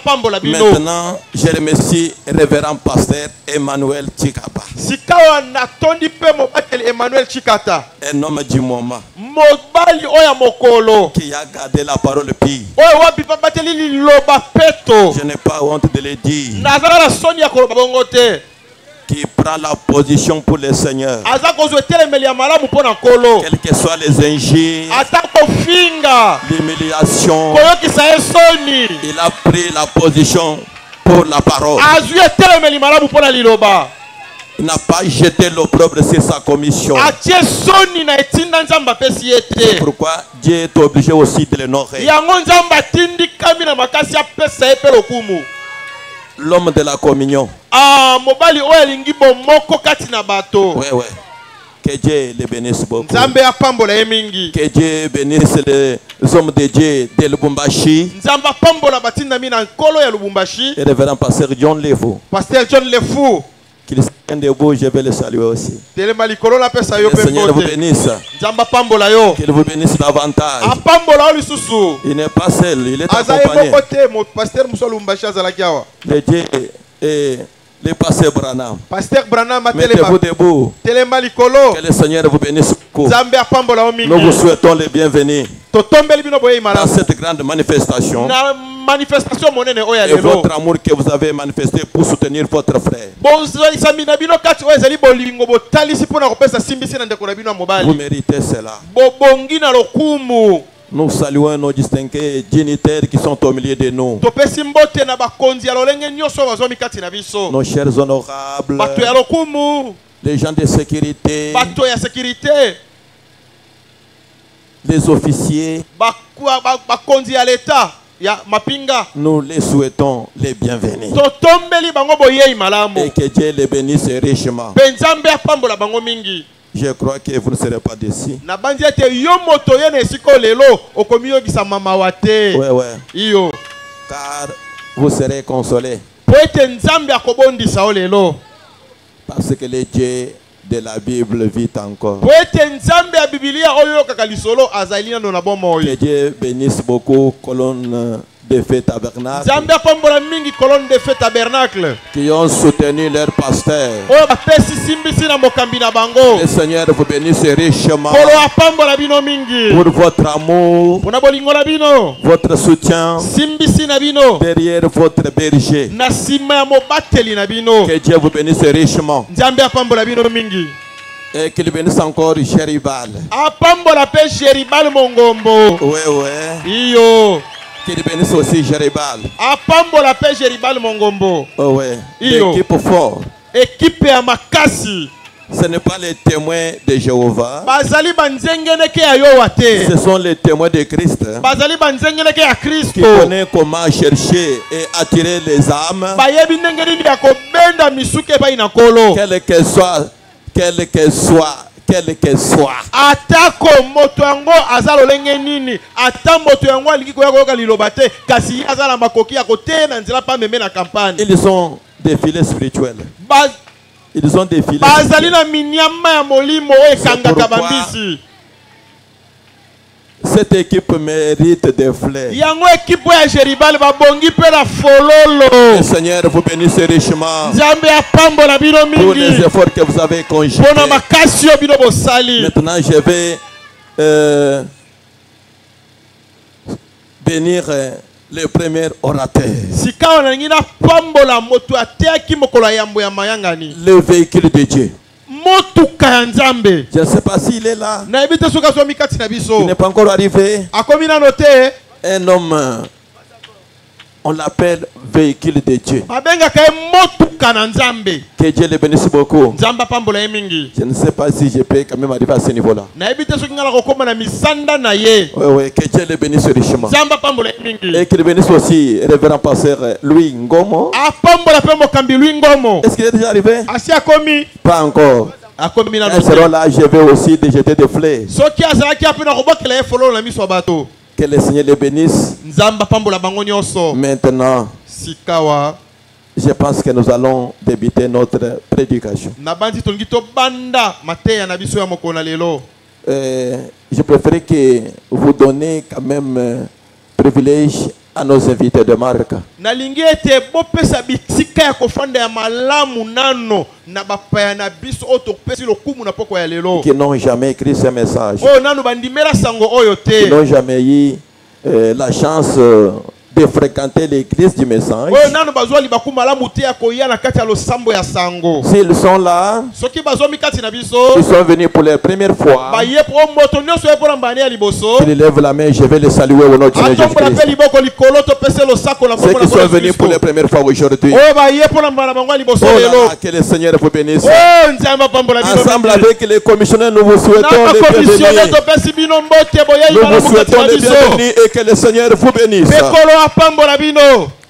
Maintenant, je remercie révérend pasteur Emmanuel Chikapa. Un homme du moment qui a gardé la parole pire. Je n'ai pas honte de le dire. Qui prend la position pour le Seigneur. Quels que soient les injures, l'humiliation, il a pris la position pour la parole. Il n'a pas jeté l'opprobre sur sa commission. C'est pourquoi Dieu est obligé aussi de l'honorer. L'homme de la communion. Ouais, ouais. Que Dieu les bénisse beaucoup. Que Dieu bénisse les hommes de Dieu de Lubumbashi. Et le révérend pasteur John Lefou. Qu'il soit debout, je vais le saluer aussi. Le Seigneur vous bénisse. Qu'il vous bénisse davantage. Il n'est pas seul, il est accompagné. Le Dieu et le pasteur Branham. Mettez-vous debout. Que le Seigneur vous bénisse beaucoup. Nous vous souhaitons les bienvenus dans cette grande manifestation. Et votre amour que vous avez manifesté pour soutenir votre frère. Vous méritez cela. Nous saluons nos distingués dignitaires qui sont au milieu de nous. Nos chers honorables, les gens de sécurité, les officiers, nous les souhaitons les bienvenus. Et que Dieu les bénisse richement. Je crois que vous ne serez pas déçus. Ouais, ouais. Car vous serez consolés. Parce que le Dieu de la Bible vit encore. Que Dieu bénisse beaucoup colonne de feu tabernacle qui ont soutenu leur pasteur. Le Seigneur vous bénisse richement pour votre amour, votre soutien derrière votre berger. Que Dieu vous bénisse richement. Et qu'il bénisse encore Géribal. Oui, oui. Qu'il bénisse aussi Géribal. Oh ouais. L'équipe fort. Ce n'est pas les témoins de Jéhovah. Ce sont les témoins de Christ. Qui connaissent comment chercher et attirer les âmes. Quel que soit. Atako moto yango azalo lenge nini ata moto yango aliki koya ko lilobate kasi azala makoki ya kote na nzela pa meme na campagne. Ils ont des filets spirituels. Ils ont des filets. Bazali na minyama ya molimo ekangaka bambisi. Cette équipe mérite des fleurs. Yango équipe ya Géribal babongi pe la fololo. Le Seigneur vous bénisse richement. Nzambe apambola bino mingi. Pour les efforts que vous avez conjugués. Pona makasi yo bino bosali. Maintenant je vais bénir le premier orateur. Le véhicule de Dieu. Je ne sais pas s'il est là. Il n'est pas encore arrivé. Un homme, on l'appelle véhicule de Dieu. Que Dieu le bénisse beaucoup. Je ne sais pas si je peux quand même arriver à ce niveau-là. Oui, que Dieu le bénisse richement. Et qu'il bénisse aussi le révérend pasteur Louis Ngomo. Est-ce qu'il est déjà arrivé? Pas encore. Elles seront là, je vais aussi déjeter des fleurs. Que le Seigneur les bénisse. Maintenant, je pense que nous allons débuter notre prédication. Je préfère que vous donnez quand même privilège à nos invités de marque. Nalingi ete bopesa bitika ya kofanda ya malamu nano na bapaya na biso otopesi lokumu na poko ya lelo. Qui n'ont jamais écrit ce message. Oh nano bandimela sango oyo te. Qui n'ont jamais eu la chance de fréquenter l'église du message. Oh nano bazwa libaku malamu te ya koya na kati ya losambo ya sango. S'ils sont là, soki bazwa mikati na biso, ils sont venus pour la première fois. Ba ye po moto nyonso ye po na mbane ya liboso. Ils lèvent la main, je vais les saluer au nom de Jésus-Christ. Ceux qui sont venus pour la première fois aujourd'hui. Oh ba ye po na mbana bango liboso lelo. Que le Seigneur vous bénisse. Oh nzamba pambola bino. Ensemble avec les commissionnaires, nous vous souhaitons les bienvenus. Nous vous souhaitons les bienvenus et que le Seigneur vous bénisse.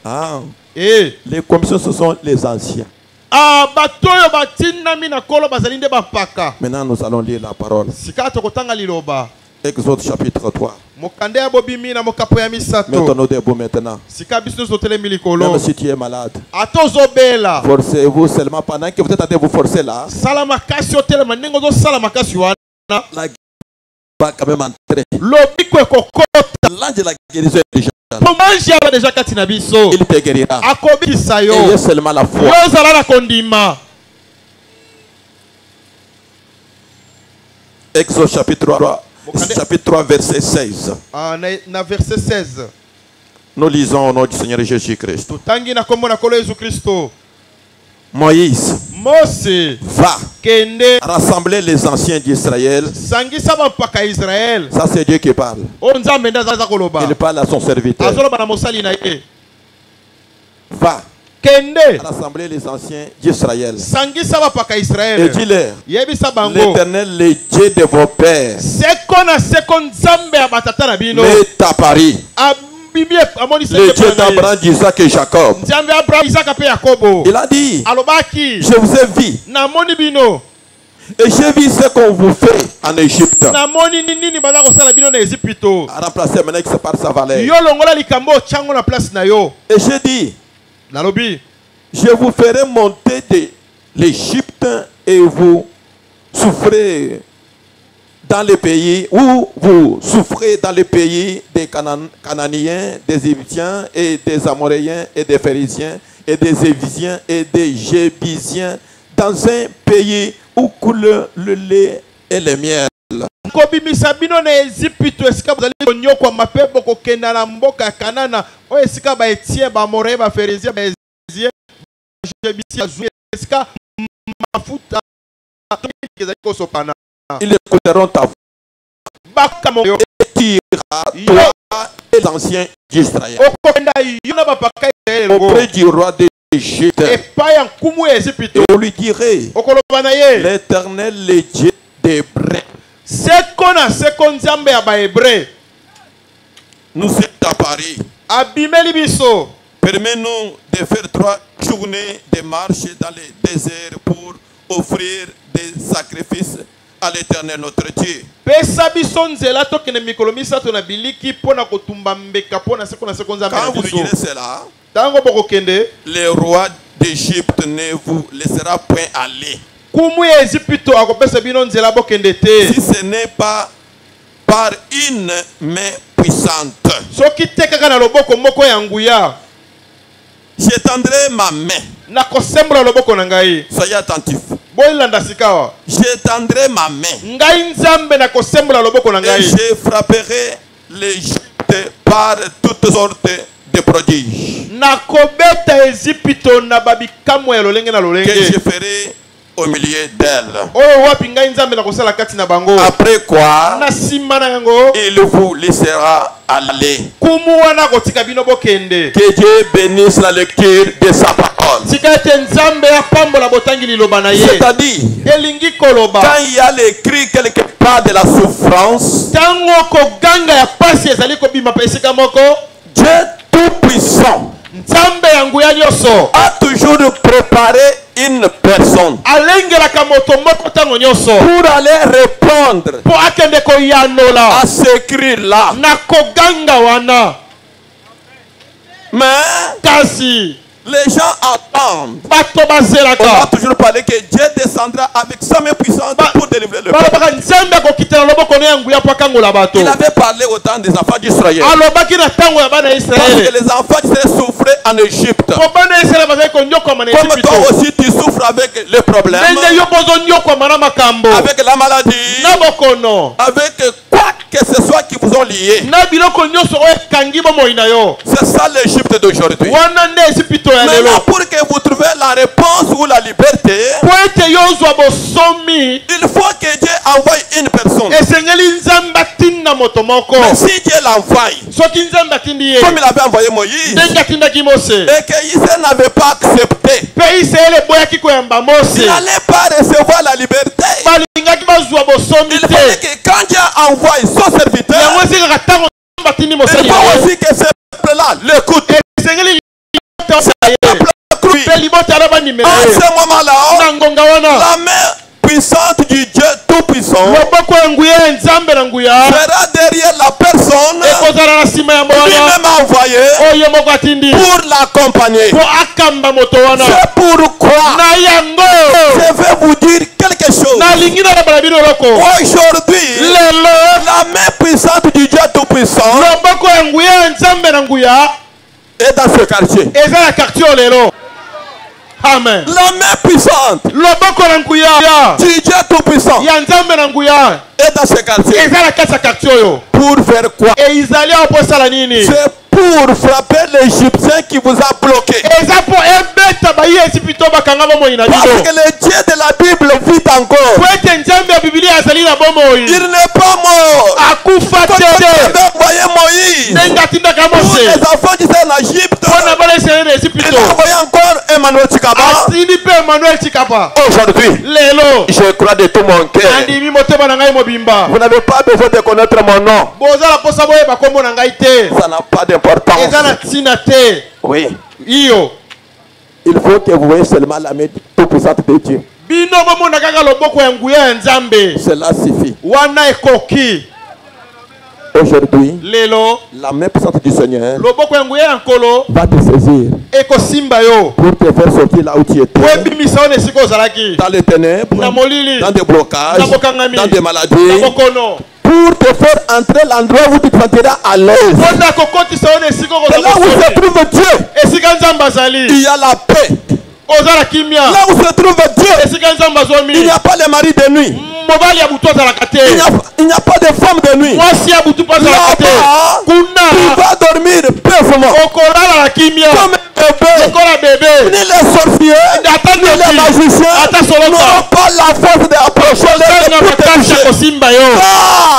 Ah. Les commissions, ce sont les anciens. Maintenant, nous allons lire la parole. Exode chapitre 3. Mettons-nous debout maintenant. Même si tu es malade, forcez-vous seulement pendant que vous êtes en train de vous forcer là. La guérison va quand même entrer. L'ange de la guérison est déjà. Il te guérira. Ayez seulement la foi. Exode chapitre 3, verset 16. Verset 16. Nous lisons au nom du Seigneur Jésus-Christ. Moïse va rassembler les anciens d'Israël. Ça c'est Dieu qui parle. Il parle à son serviteur. Va rassembler les anciens d'Israël. Et dis-leur, l'Éternel, le Dieu de vos pères, m'est apparu. Le Dieu d'Abraham, d'Isaac et Jacob. Il a dit, je vous ai vu. Et j'ai vu ce qu'on vous fait en Égypte. Remplacer maintenant que c'est par sa valeur. Et j'ai dit, je vous ferai monter de l'Égypte et vous souffrez dans les pays où vous souffrez dans les pays des Cananéens, des Égyptiens et des Amoréens et des Phérésiens et des Évisiens et des Jébusiens dans un pays où coule le lait et le miel. Ils écouteront ta voix et tirera toi et les anciens d'Israël auprès du roi d'Égypte. Et vous lui direz, l'Éternel, le Dieu d'Hébreu, nous est apparu. Permets-nous de faire 3 journées de marche dans le désert pour offrir des sacrifices à l'Éternel notre Dieu. Quand vous direz cela, le roi d'Égypte ne vous laissera point aller. Si ce n'est pas par une main puissante. J'étendrai ma main. Soyez attentifs. J'étendrai ma main. Et je frapperai l'Égypte par toutes sortes de prodiges. Que je ferai au milieu d'elle. Après quoi, il vous laissera aller. Que Dieu bénisse la lecture de sa parole. C'est-à-dire, quand il y a l'écrit quelque part de la souffrance, Dieu Tout-Puissant a toujours préparé une personne pour aller répondre à ce cri-là. Mais Les gens attendent. On va toujours parler que Dieu descendra avec sa main puissante pour délivrer le peuple. Il avait parlé au temps des enfants d'Israël. Parce que les enfants d'Israël souffraient en Égypte. Comme toi aussi tu souffres avec les problèmes, avec la maladie, avec quoi que ce soit qui vous ont lié. C'est ça l'Égypte d'aujourd'hui. Maintenant, pour que vous trouviez la réponse ou la liberté, il faut que Dieu envoie une personne. Mais si Dieu l'envoie, comme il avait envoyé Moïse, et que Israël n'avait pas accepté, il n'allait pas recevoir la liberté. Il fallait que quand Dieu envoie son serviteur, il faut aussi que ce peuple-là l'écoute. En ce moment-là, la main puissante du Dieu Tout-Puissant sera derrière la personne lui-même envoyé pour l'accompagner. C'est pourquoi je vais vous dire quelque chose. Aujourd'hui, la main puissante du Dieu Tout-Puissant est dans ce quartier. Amen. La main puissante du Dieu Tout-Puissant est dans ce quartier. Pour faire quoi? C'est pour frapper l'Égyptien qui vous a bloqué. Parce que le Dieu de la Bible vit encore. Il n'est pas mort. Quand Dieu avait envoyé Moïse pour les enfants d'Israël en Égypte, il a envoyé encore Emmanuel Chikapa. Aujourd'hui, je crois de tout mon cœur, vous n'avez pas besoin de connaître mon nom. Ça n'a pas d'importance. Oui. Il faut que vous voyez seulement la main tout-puissante de Dieu. Cela suffit. Aujourd'hui, la main puissante du Seigneur va te saisir pour te faire sortir là où tu étais, dans les ténèbres, dans des blocages, dans des maladies, pour te faire entrer l'endroit où tu te sentiras à l'aise. C'est là où se trouve Dieu. Il y a la paix. Là où se trouve Dieu, il n'y a pas les maris de nuit. Il n'y a pas de femme de nuit. Là-bas, tu vas dormir paisiblement. Comme un bébé. Ni les sorciers, ni les magiciens n'auront pas la force d'approcher les péchés.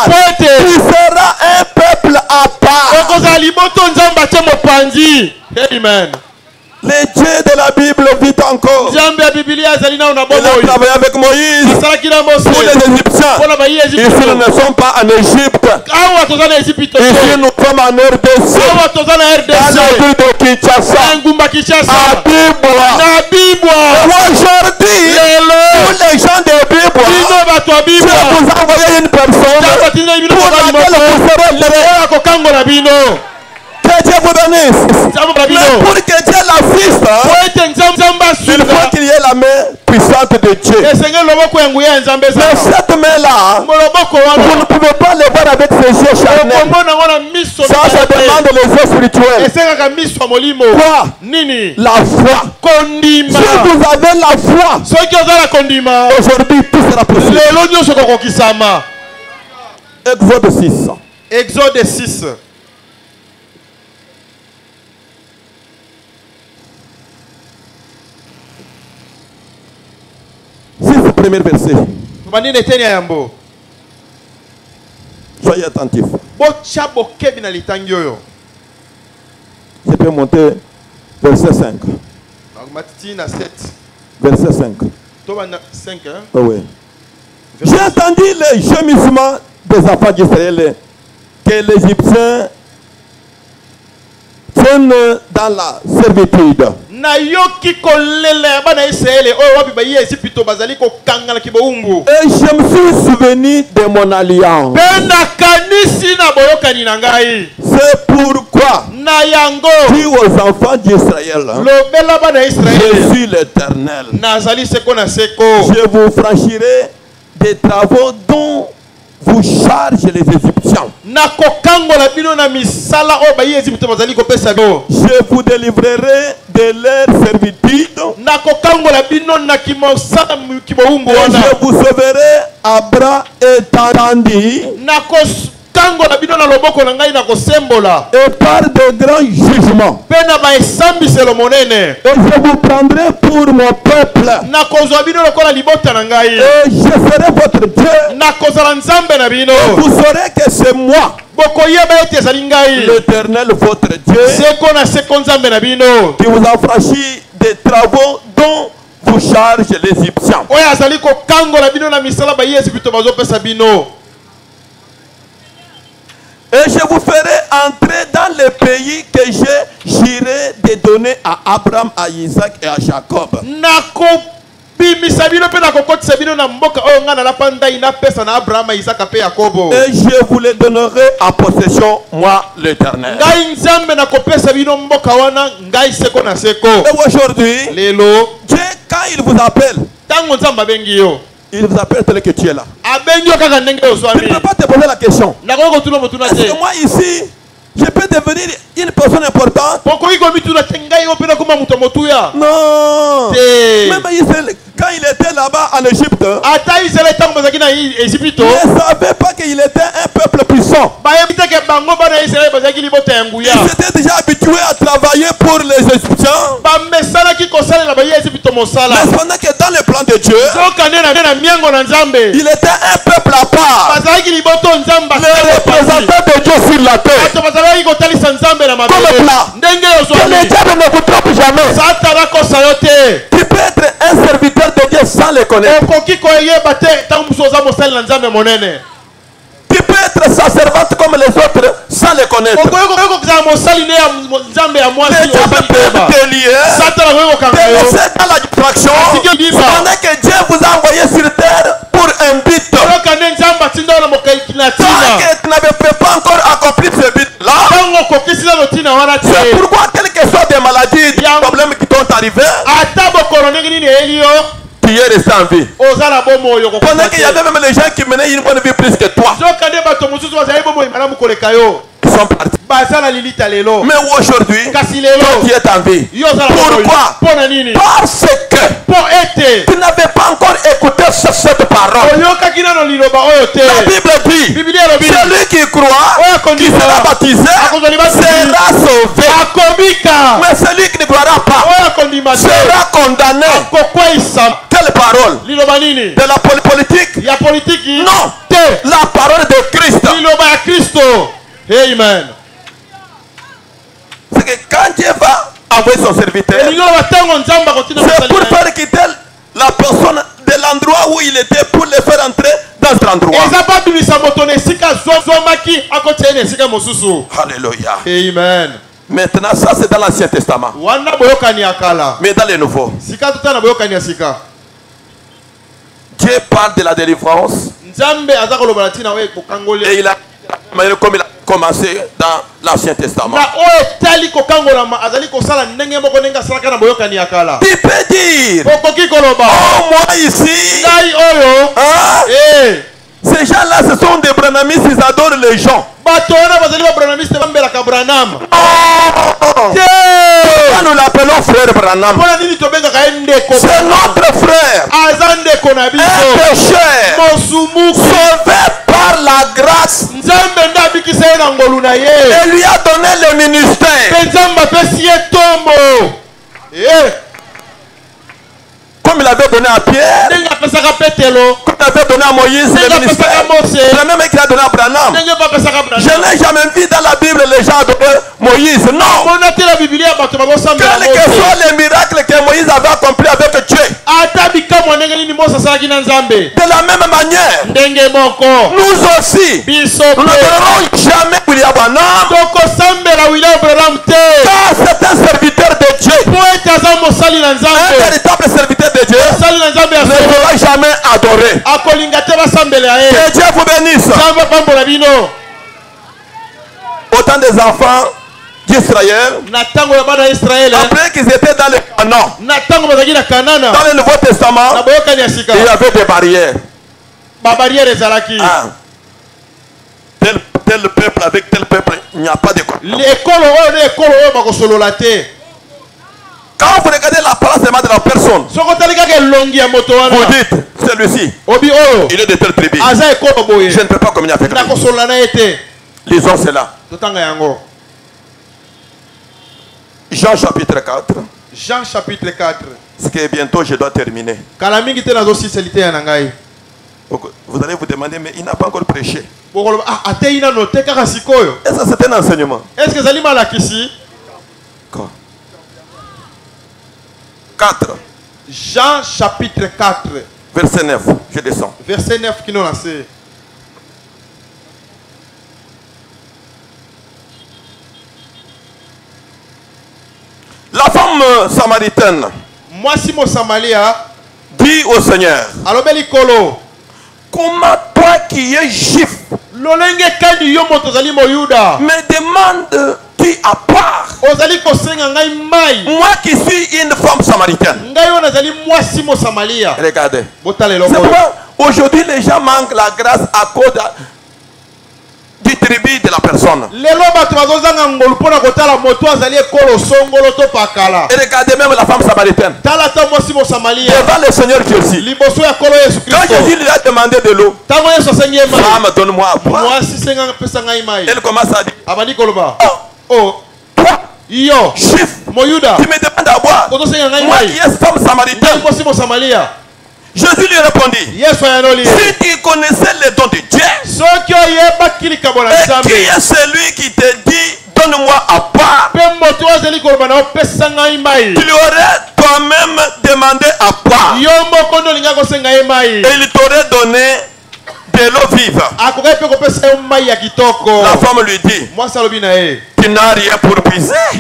Car tu seras un peuple à part. Amen. Le Dieu de la Bible vit encore. Il a travaillé avec Moïse pour les Égyptiens. Ici, nous ne sommes pas en Égypte. Ici, nous sommes en RDC. Dans la ville de Kinshasa. À Bibwa. Aujourd'hui, tous les gens de Bibwa, Dieu vous a envoyé une personne pour laquelle vous serez levé. Que Dieu vous bénisse. Mais pour que Dieu l'assiste, il faut qu'il y ait la main puissante de Dieu. Mais cette main-là, vous ne pouvez pas le voir avec ses yeux charnels. Ça demande les yeux spirituels. Quoi? La foi. Si vous avez la foi, aujourd'hui tout sera possible. Exode 6. Exode 6. 6 premier verset. Soyez attentifs. Je peux monter verset 5. Verset 5. Oh oui. J'ai entendu les gémissements des enfants d'Israël que l'Égyptien tient traînent dans la servitude. Et je me suis souvenu de mon alliance. C'est pourquoi dis aux enfants d'Israël, je suis l'Éternel. Je vous franchirai des travaux dont vous chargez les Égyptiens. Je vous délivrerai de leur servitude. Et je vous sauverai à bras étendus. Et par de grands jugements. Et je vous prendrai pour mon peuple. Et je serai votre Dieu. Et vous saurez que c'est moi, l'Éternel votre Dieu, qui vous a franchi des travaux dont vous chargez les Égyptiens. Et je vous ferai entrer dans le pays que j'ai juré de donner à Abraham, à Isaac et à Jacob. Et je vous les donnerai en possession, moi l'Éternel. Et aujourd'hui, Dieu, quand il vous appelle, il vous appelle tel que tu es là. Tu ne peux pas te poser la question. Est-ce que moi ici, je peux devenir une personne importante? Non. Même quand il était là-bas en Égypte, il ne savait pas qu'il était un peuple puissant. Il s'était déjà habitué à travailler pour les Égyptiens. Mais cependant que dans le plan de Dieu, il était un peuple à part. Le représentant de Dieu sur la terre. Comme là, que le diable ne vous trompe jamais. Tu peux être un serviteur de Dieu sans le connaître. Tu peux être sa servante comme les autres sans le connaître. Le diable peut te lier, te laisser dans la distraction, pendant que Dieu vous a envoyé sur terre pour un but. Tant que tu n'avais pas encore accompli ce but-là, c'est pourquoi, quelles que soient des maladies, des problèmes qui t'ont arrivé, tu es resté en vie. Pendant qu'il y avait même les gens qui menaient une bonne vie plus que toi. Ils sont partis. Mais aujourd'hui, toi tu es en vie. Pourquoi? Parce que tu n'avais pas encore écouté cette parole. La Bible dit, celui qui croit, qui sera baptisé, sera sauvé. Mais celui qui ne croira pas sera condamné. Quelle parole? De la politique? Non. La parole de Christ. Amen. C'est que quand Dieu va envoyer son serviteur, c'est pour faire quitter la personne de l'endroit où il était pour le faire entrer dans cet endroit. Alléluia. Amen. Maintenant, ça c'est dans l'Ancien Testament. Mais dans le Nouveau, Dieu parle de la délivrance. Et il a, comme il a commencé dans l'Ancien Testament. Tu peux dire, oh moi ici, ces gens-là, ce sont des branamistes, ils adorent les gens. Pourquoi nous l'appelons frère Branham? C'est notre frère, un pécheur, sauvé par la grâce, et lui a donné le ministère. Comme il avait donné donné à Pierre, qu'on avait donné à Moïse, le ministère, c'est le même qu'il a donné à Branham. Je n'ai jamais vu dans la Bible les gens adorer Moïse. Non. Quels que soient les miracles que Moïse avait accomplis avec Dieu, de la même manière, nous aussi, nous n'adorerons jamais William Branham, car c'est un serviteur de Dieu, un véritable serviteur de Dieu, ne sera jamais adoré. Que Dieu vous bénisse. Autant des enfants d'Israël, après qu'ils étaient dans le Canaan, dans le Nouveau Testament, il y avait des barrières. Tel peuple avec tel peuple, il n'y a pas de quoi. Quand vous regardez la place de la personne, vous dites, celui-ci, il est de telle tribu. Je ne peux pas communier avec lui. Lisons cela. Jean chapitre 4. Jean chapitre 4. Ce que bientôt je dois terminer. Vous allez vous demander, mais il n'a pas encore prêché. Est-ce que c'est un enseignement? Est-ce que c'est mal ici? 4. Jean chapitre 4. Verset 9. Je descends. Verset 9 qui nous lance. La femme samaritaine dit au Seigneur, comment toi qui es juif me demandes-tu à part, moi qui suis une femme samaritaine? Regardez. C'est pourquoi aujourd'hui les gens manquent la grâce à cause du tribu de la personne. Et regardez même la femme samaritaine devant le Seigneur Jésus. Quand Jésus lui a demandé de l'eau, femme, donne-moi à boire, elle commence à dire, oh, toi, juif, tu me demandes à boire, moi qui est femme samaritaine. Jésus lui répondit, si tu connaissais les dons de Dieu, et qui est celui qui te dit, donne-moi à part, tu lui aurais toi-même demandé à part, et il t'aurait donné de l'eau vive. La femme lui dit, tu n'as rien pour puiser, et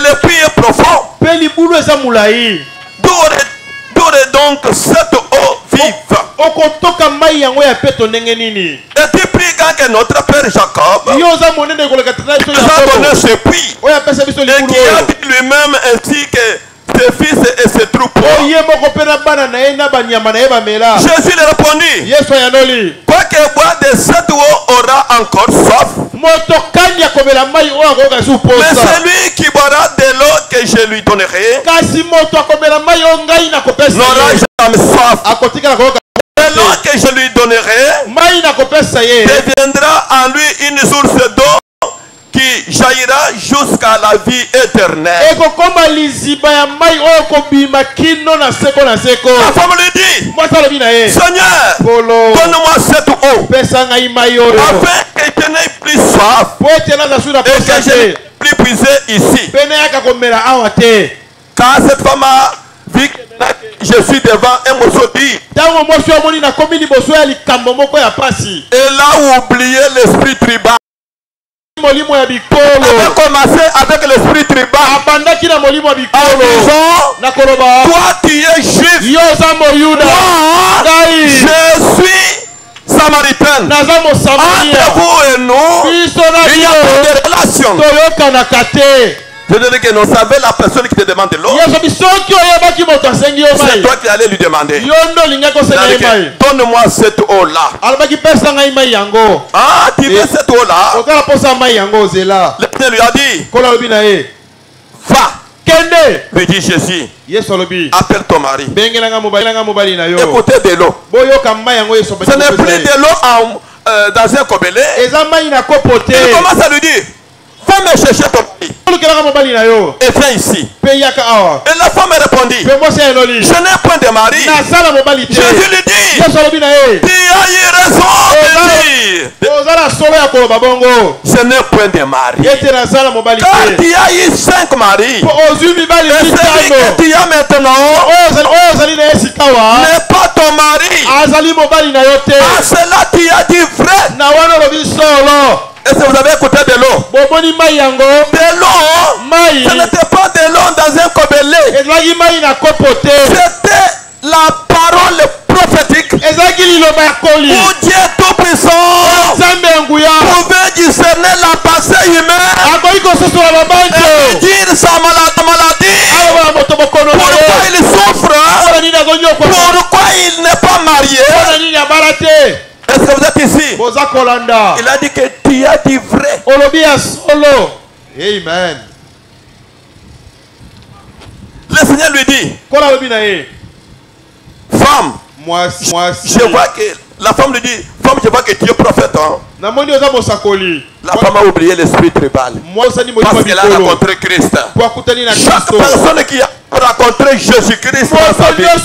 le puits est profond. D'où est donc cette eau vive? Et tu pries quand notre père Jacob nous a donné ce puits, et qui a dit lui-même ainsi que ses fils et ses troupeaux. Jésus lui répondit, quoi que boire de cette eau aura encore soif, mais celui qui boira de l'eau que je lui donnerai n'aura jamais soif. Et l'eau que je lui donnerai deviendra en lui une source d'eau qui jaillira jusqu'à la vie éternelle. La femme lui dit, Seigneur, donne-moi cette eau afin que je n'ai plus soif et que je n'ai plus puisé ici. Car cette femme a vu que je suis devant un morceau dit, elle a oublié l'esprit tribal. On a commencé avec l'esprit tribal en disant, toi tu es juif, moi je suis samaritaine. Entre vous et nous, il n'y a pas de relation. Je veux dire que nous savons la personne qui te demande de l'eau. C'est toi qui allais lui demander. Donne-moi cette eau-là. Ah, tu veux cette eau-là? Le Seigneur lui a dit, va. Lui dit Jésus, appelle ton mari. Écoutez de l'eau. Ce n'est plus de l'eau dans un gobelet. Il commence à lui dire, va Va me chercher ton mari. Et viens ici. Et la femme répondit, je n'ai point de mari. Jésus lui dit, tu as eu raison de dire, je n'ai point de mari. Car tu as eu 5 maris. Et celui que tu as maintenant n'est pas ton mari. À cela tu as dit vrai. Est-ce que vous avez écouté de l'eau? De l'eau, ce n'était pas de l'eau dans un gobelet. C'était la parole prophétique où Dieu Tout-Puissant pouvait discerner la pensée humaine et dire sa maladie, pourquoi il souffre, pourquoi il n'est pas marié. Est-ce que vous êtes ici? Il a dit que tu as dit vrai. Amen. Le Seigneur lui dit, femme, je vois que la femme lui dit, femme, je vois que tu es prophète. Hein? La femme a oublié l'esprit tribal parce qu'elle a rencontré Christ. Chaque personne qui a rencontré Jésus-Christ dans sa vie, la première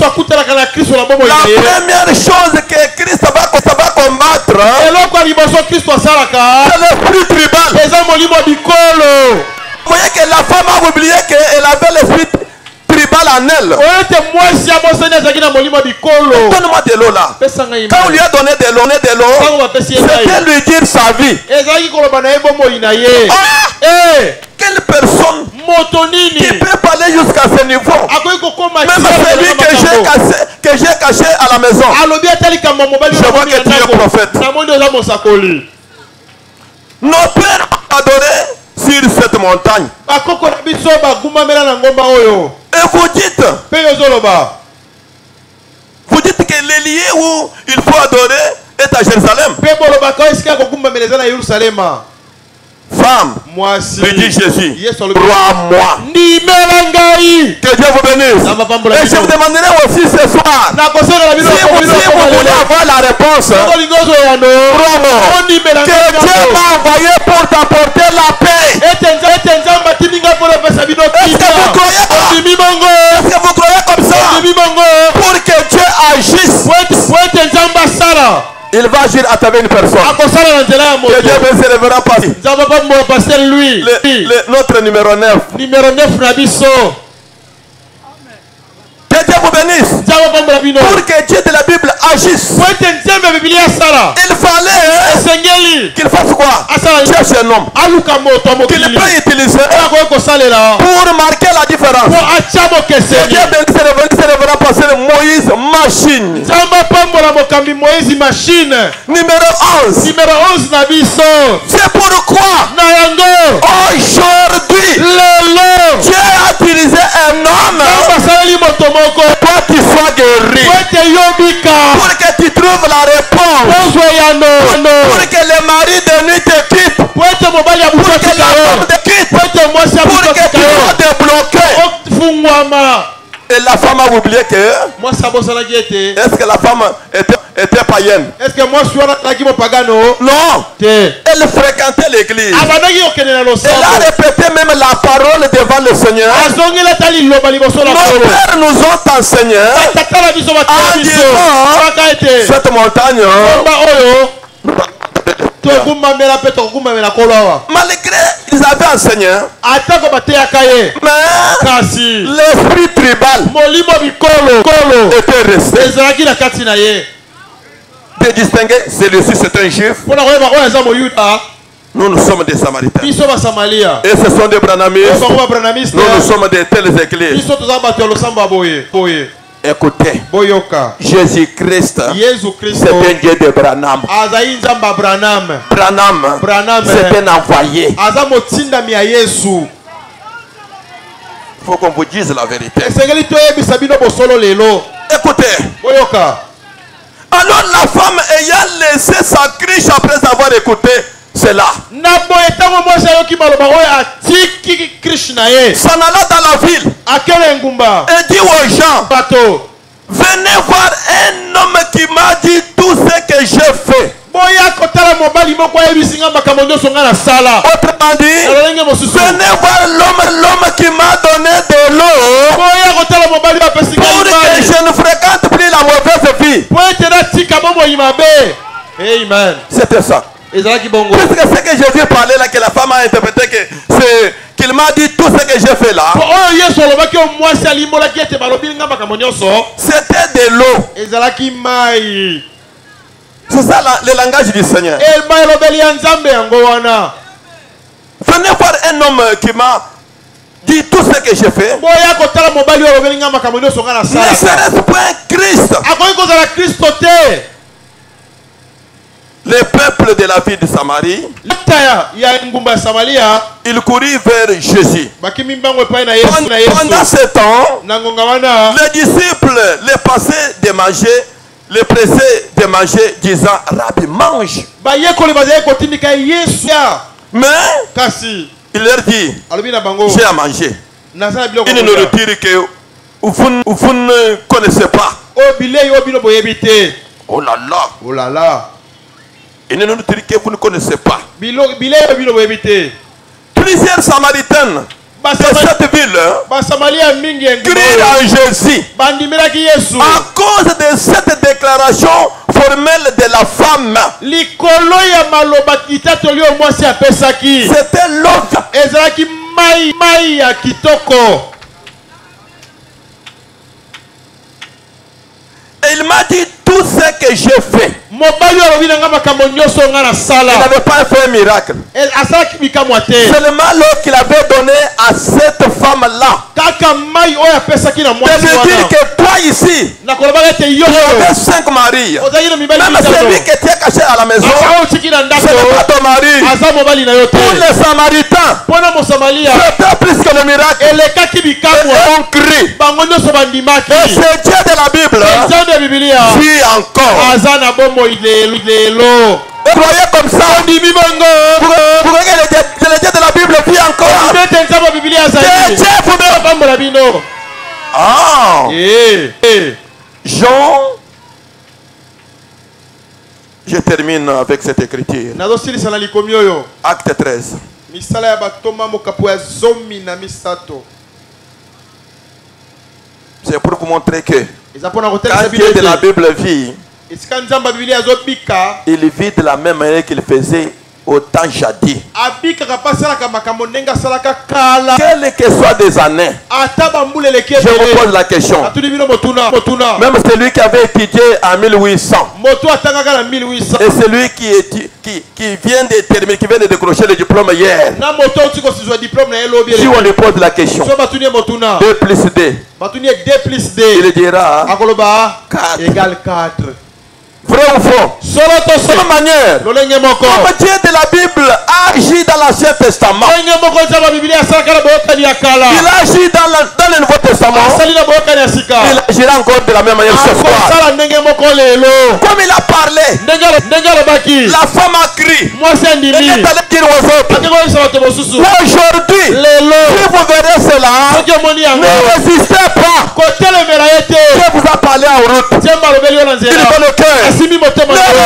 chose que Christ va combattre, c'est l'esprit tribal. Vous voyez que la femme a oublié qu'elle avait l'esprit tribal en elle. Donne-moi de l'eau là. Quand on lui a donné de l'eau, c'était lui dire sa vie. Quelle personne qui peut parler jusqu'à ce niveau? Même celui que j'ai caché à la maison. Je vois que tu es prophète. Nos pères ont adoré sur cette montagne. Et vous dites que le lieu où il faut adorer est à Jérusalem. Femme, lui dit Jésus, crois-moi. Que Dieu vous bénisse. Et je vous demanderai aussi ce soir, si vous voulez avoir la réponse, crois-moi que Dieu m'a envoyé pour t'apporter la paix. Est-ce que vous croyez comme ça? Pour que Dieu agisse, il va agir à travers une personne. Que Dieu ne se lèvera pas. Notre numéro 9. Que Dieu vous bénisse. Pour que Dieu de la Bible agisse, il fallait qu'il fasse quoi? Cherche un homme qu'il peut utiliser pour marquer la différence. Que Dieu ne se lèvera pas sur Moïse machine. Numéro 11. C'est pourquoi aujourd'hui Dieu a utilisé un homme pour que tu sois guéri, pour que tu trouves la réponse, pour que le mari de nuit te quitte, pour que la femme te quitte, pour que tu sois débloqué. Et la femme a oublié que est-ce que la femme était païenne? Est-ce que moi je suis pagano? Non. Elle fréquentait l'église. Elle a répété même la parole devant le Seigneur. Nos pères nous ont enseigné en disant cette montagne, malgré ils avaient enseigné, mais l'esprit tribal était resté. De distinguer celui-ci c'est un juif, nous sommes des samaritains et ce sont des branamistes, nous sommes de telles églises. Écoutez, Jésus-Christ, c'est un Dieu de Branham. Branham, c'est un envoyé. Il faut qu'on vous dise la vérité. Écoutez, alors la femme ayant laissé sa cruche après avoir écouté cela, s'en alla dans la ville et dit aux gens, venez voir un homme qui m'a dit tout ce que j'ai fait. Autrement dit, venez voir l'homme qui m'a donné de l'eau pour que je ne fréquente plus la mauvaise vie. Amen. C'était ça. Puisque ce que Jésus parlait là, que la femme a interprété que c'est qu'il m'a dit tout ce que j'ai fait là. C'était de l'eau. C'est ça le langage du Seigneur. Venez voir un homme qui m'a dit tout ce que j'ai fait. Ne serait-ce pas un Christ. Le peuple de la ville de Samarie, il courit vers Jésus. Pendant ce temps, les disciples les passaient de manger, les pressaient de manger, disant, Rabbi, mange. Mais il leur dit, j'ai à manger une nourriture que vous ne connaissez pas. Oh là là. Oh là là. Une nourriture que vous ne connaissez pas. Plusieurs Samaritains de cette ville crient à Jésus à cause de cette déclaration formelle de la femme. C'était l'autre. Et il m'a dit tout ce que j'ai fait. Il n'avait pas fait un miracle. Seulement l'eau qu'il avait donné à cette femme-là. De lui dire que toi ici, tu avais 5 maris. Même celui qui était caché à la maison, ce n'est pas ton mari. Pour les Samaritains, c'était plus que le miracle. Et on crie. Et c'est Dieu de la Bible vit encore. Vous croyez comme ça? Vous voyez le Dieu de la Bible vit encore. Ah. Jean, je termine avec cette écriture. Acte 13. C'est pour vous montrer que quand Dieu de la Bible vit, il vit de la même manière qu'il faisait au temps jadis. Quelles que soient des années, je vous pose la question. Même celui qui avait étudié en 1800 et celui qui vient de terminer, qui vient de décrocher le diplôme hier, si on lui pose la question, 2 plus 2, il dira 4 égale 4. Vrai ou faux? De cette manière, comme Dieu de la Bible agit dans l'Ancien Testament, il agit dans le Nouveau Testament, il agira encore de la même manière ce soir. Comme il a parlé, la femme a crié, elle est allée dire aux autres, aujourd'hui, si vous verrez cela, ne résistez pas. Dieu vous a parlé en route, il est dans le cœur. Ne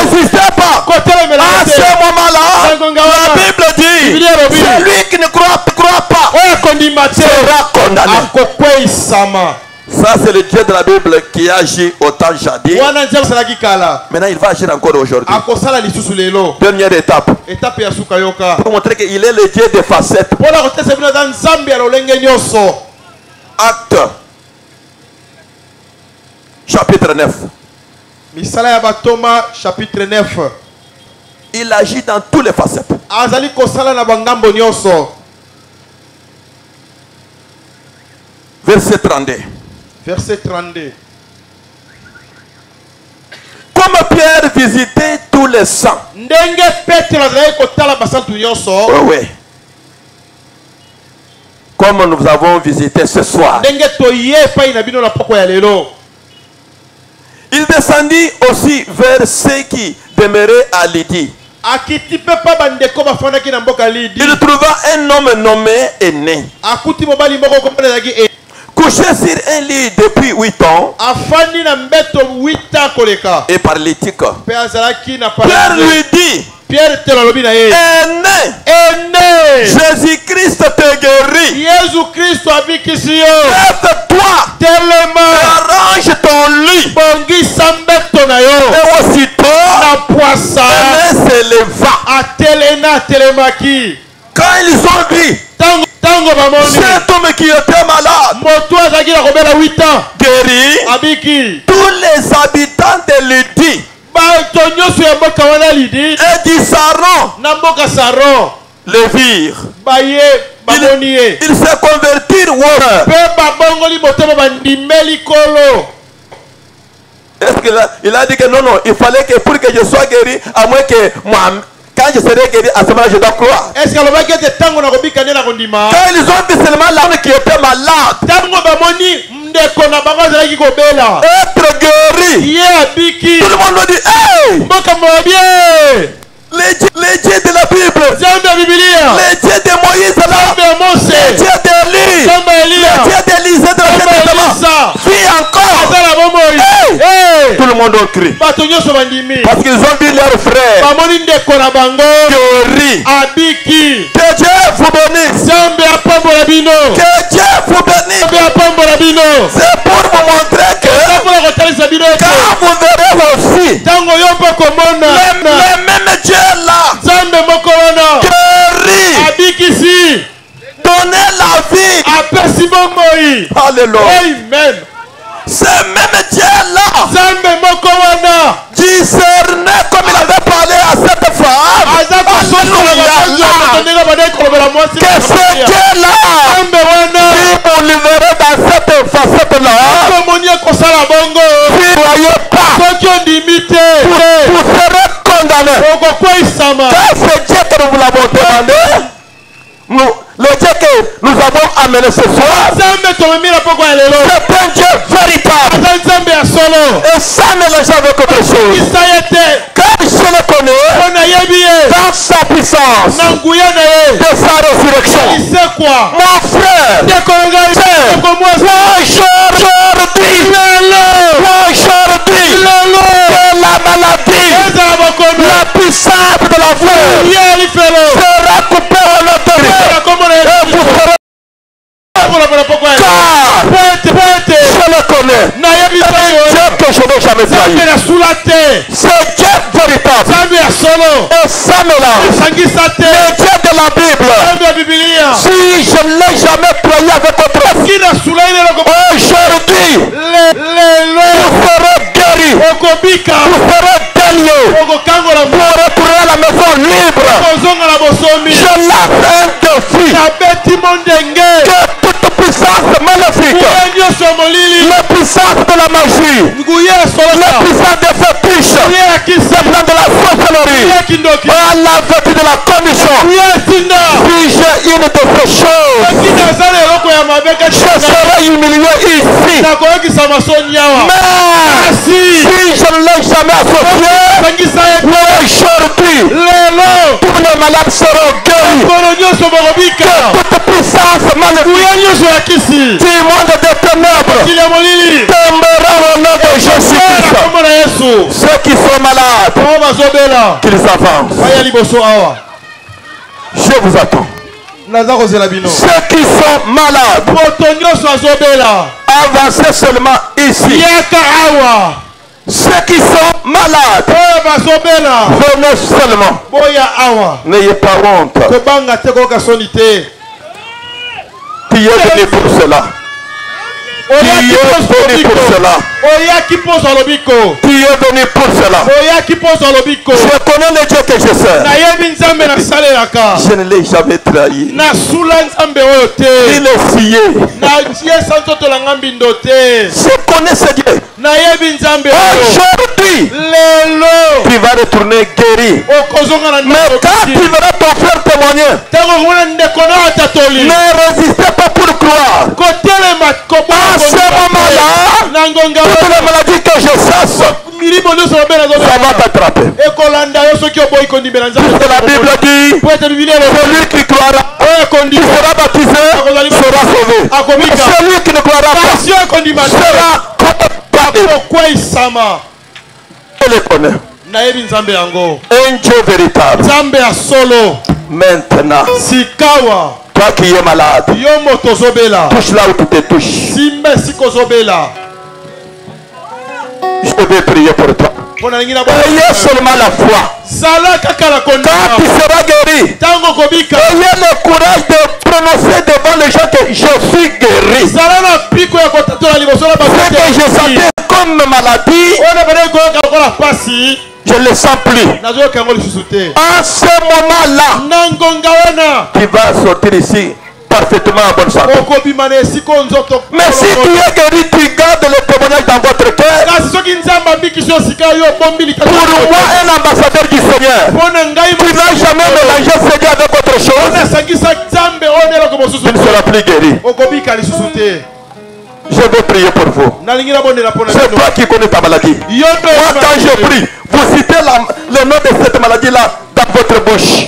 résistez pas. À ce moment-là, la Bible dit, celui qui ne croit pas sera condamné. Ça, c'est le Dieu de la Bible qui agit au temps jadis. Maintenant, il va agir encore aujourd'hui. Dernière étape. Pour montrer qu'il est le Dieu des facettes. Acte chapitre 9. Misala Batoma chapitre 9. Il agit dans tous les facettes. Azali kosala na bangambo nyonso. Verset 32. Verset 32. Comme Pierre visitait tous les saints. Ndenge Petro azali kotala basantu nyonso. Oui. Comme nous avons visité ce soir. Ndenge toye pa inabino na poko ya lelo. Il descendit aussi vers ceux qui demeuraient à Lydie. Il trouva un homme nommé Aîné, couché sur un lit depuis 8 ans et paralytique. Pierre lui dit, Aîné, Jésus-Christ te guérit. Lève-toi, arrange ton lit. Et aussitôt, Aîné se leva. Quand ils ont dit, cet homme qui était malade, guéri, tous les habitants de Lydie et du Saron le virent. Ils se convertirent. Est-ce qu'il a dit que non, il fallait que pour que je sois guéri, à moins que moi, quand je serai guéri, à ce moment-là, je dois croire. Quand ils ont vu seulement l'homme qui était malade être guéri, tout le monde dit, hey! Les dieux de la Bible, les dieux de Moïse, les dieux d'Élie, les dieux d'Élysée de l'Ancien Testament, vit encore. Hey! Tout le monde a crié. Parce qu'ils ont vu leur frère guéri. Que Dieu vous bénisse. Que Dieu vous bénisse. C'est pour vous montrer que quand vous verrez aussi les mêmes dieux là guéri, donner la vie. Alléluia. Amen. Ce même Dieu-là discernait comme il avait parlé à cette femme. Que ce Dieu-là qui vous livrerait dans cette facette-là, si vous ne voyez pas, vous serez condamné. Que ce Dieu que nous vous l'avons demandé, le Dieu que nous avons amené ce soir, c'est un Dieu véritable et sans mélanger avec autre chose. Car je le connais dans sa puissance de sa résurrection. Mon frère, aujourd'hui, la maladie la plus simple de la foi sera coupée en autorité. Je le connais. Dieu que je n'ai jamais trahi. C'est Dieu véritable. Et ça mélange. Le Dieu de la Bible. Si je ne l'ai jamais trahi avec autre chose, aujourd'hui, vous serez guéri. Vous serez délié. Vous retourner à la maison libre. Je lance un défi. Que toute puissance maléfique, la puissance de la magie, la puissance des fétiches, le plan de la sorcellerie, à la vertu de la commission, si j'ai une de ces choses, je serai humilié ici. Mais si je ne l'ai jamais associé, aujourd'hui, tous les malades seront guéris. Que toute puissance maléfique du monde des ténèbres tombera au nom de Jésus-Christ. Ceux qui sont malades, qu'ils avancent. Je vous attends. Ceux qui sont malades, avancez seulement ici. Ceux qui sont malades, venez seulement. N'ayez pas honte. Tu es venu pour cela. Tu es venu pour cela. Tu es venu pour cela. Je connais le Dieu que je sers. Je ne l'ai jamais trahi. Il est scié. Je connais ce Dieu. Aujourd'hui, tu vas retourner guéri. Mais quand tu verras ton frère témoigner, ne résistez pas pour croire. À ce moment-là, toutes les maladies que je chasse, ça va t'attraper. la Bible dit, celui qui croira, qui sera baptisé, sera sauvé. Celui qui ne croira pas, sera condamné. Je le connais. Un Dieu véritable. Maintenant, toi qui es malade, touche là où tu te touches. Je vais prier pour toi. Ayez seulement la foi. Quand tu seras guéri, ayez le courage de prononcer devant les gens que je suis guéri. Ce que je sentais comme maladie, je ne le sens plus. En ce moment-là, tu vas sortir ici parfaitement en bonne santé. Mais si tu es guéri, tu gardes le témoignage dans votre cœur. Pour moi, un ambassadeur du Seigneur, tu n'as jamais mélangé Seigneur avec autre chose. Tu ne seras plus guéri. Je vais prier pour vous. C'est toi qui connais ta maladie. Moi, quand je prie, vous citez le nom de cette maladie-là dans votre bouche.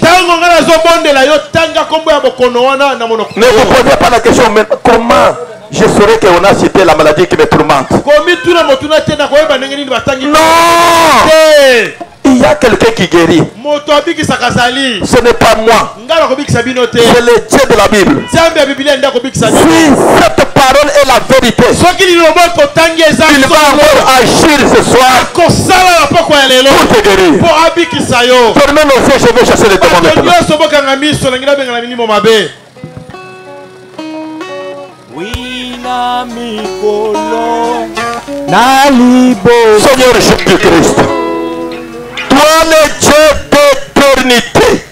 Ne vous posez pas la question, mais comment je saurais qu'on a cité la maladie qui me tourmente? Non! Il y a quelqu'un qui guérit. Ce n'est pas moi. C'est le Dieu de la Bible. Si cette parole est la vérité, il va encore agir ce soir pour te guérir. Fermez nos yeux, je vais chasser les démons. Seigneur Jésus-Christ, toi le Dieu d'éternité,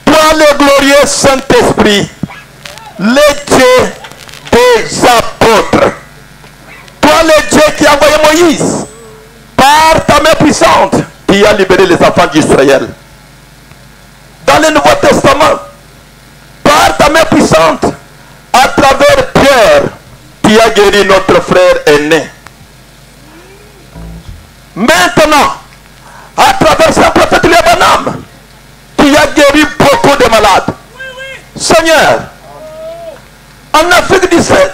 toi le glorieux Saint-Esprit, le Dieu des apôtres, toi le Dieu qui a envoyé Moïse, par ta main puissante, qui a libéré les enfants d'Israël. Dans le Nouveau Testament, par ta main puissante, à travers Pierre, qui a guéri notre frère aîné. Maintenant, à travers ce prophète Lébanam, qui a guéri beaucoup de malades. Seigneur, en Afrique du Sud,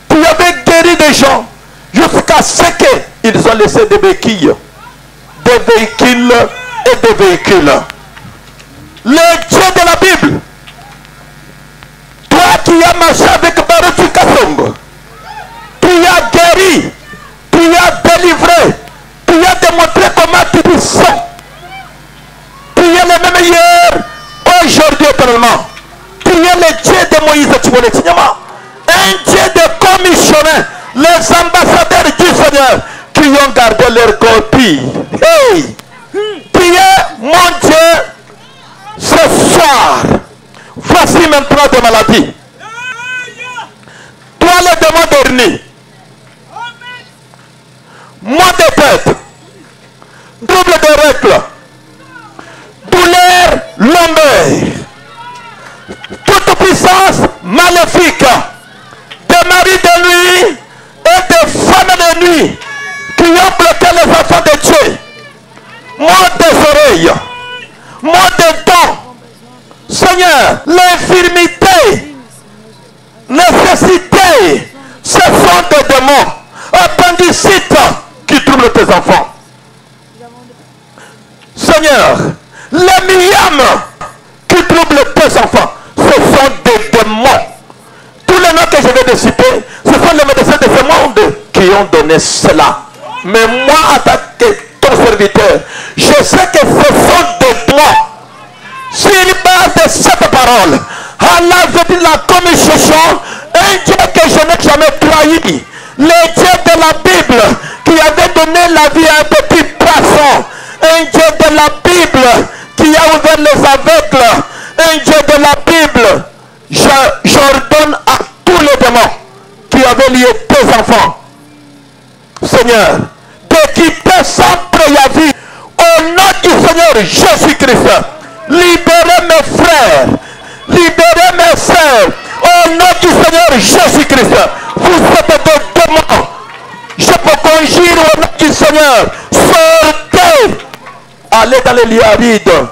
tu avais guéri des gens jusqu'à ce qu'ils ont laissé des véhicules et des véhicules. Le Dieu de la Bible, toi qui as marché avec Baruch Kasongo, tu as guéri, tu as délivré, tu as démontré comment tu te sens. Tu es le même hier, aujourd'hui éternellement. Tu es le Dieu de Moïse, un Dieu de commissionnaires, les ambassadeurs du Seigneur qui ont gardé leur copie. Hey! Tu es mon Dieu ce soir. Voici maintenant des maladies. Toi le démon dernier, maux de tête, trouble de règles, douleur lombaire, toute puissance maléfique, des maris de nuit et des femmes de nuit qui ont bloqué les enfants de Dieu, maux des oreilles, maux des dents. Seigneur, l'infirmité, nécessité, ce sont des démons, appendicites qui troublent tes enfants. Seigneur, les myriames qui troublent tes enfants, ce sont des démons. Tous les noms que je vais te citer, ce sont les médecins de ce monde qui ont donné cela. Mais moi, en tant que ton serviteur, je sais que ce sont des démons. Sur base de cette parole, Allah veut dire la communication, un Dieu que je n'ai jamais trahi, le Dieu de la Bible qui avait donné la vie à un petit poisson, un Dieu de la Bible qui a ouvert les aveugles, un Dieu de la Bible. J'ordonne à tous les démons qui avaient lié tes enfants, Seigneur, de quitter sans préavis au nom du Seigneur Jésus-Christ. Libérez mes frères, libérez mes sœurs, au nom du Seigneur Jésus-Christ. Vous êtes des démons. Je peux conjurer au nom du Seigneur. Sortez allez dans les lieux arides.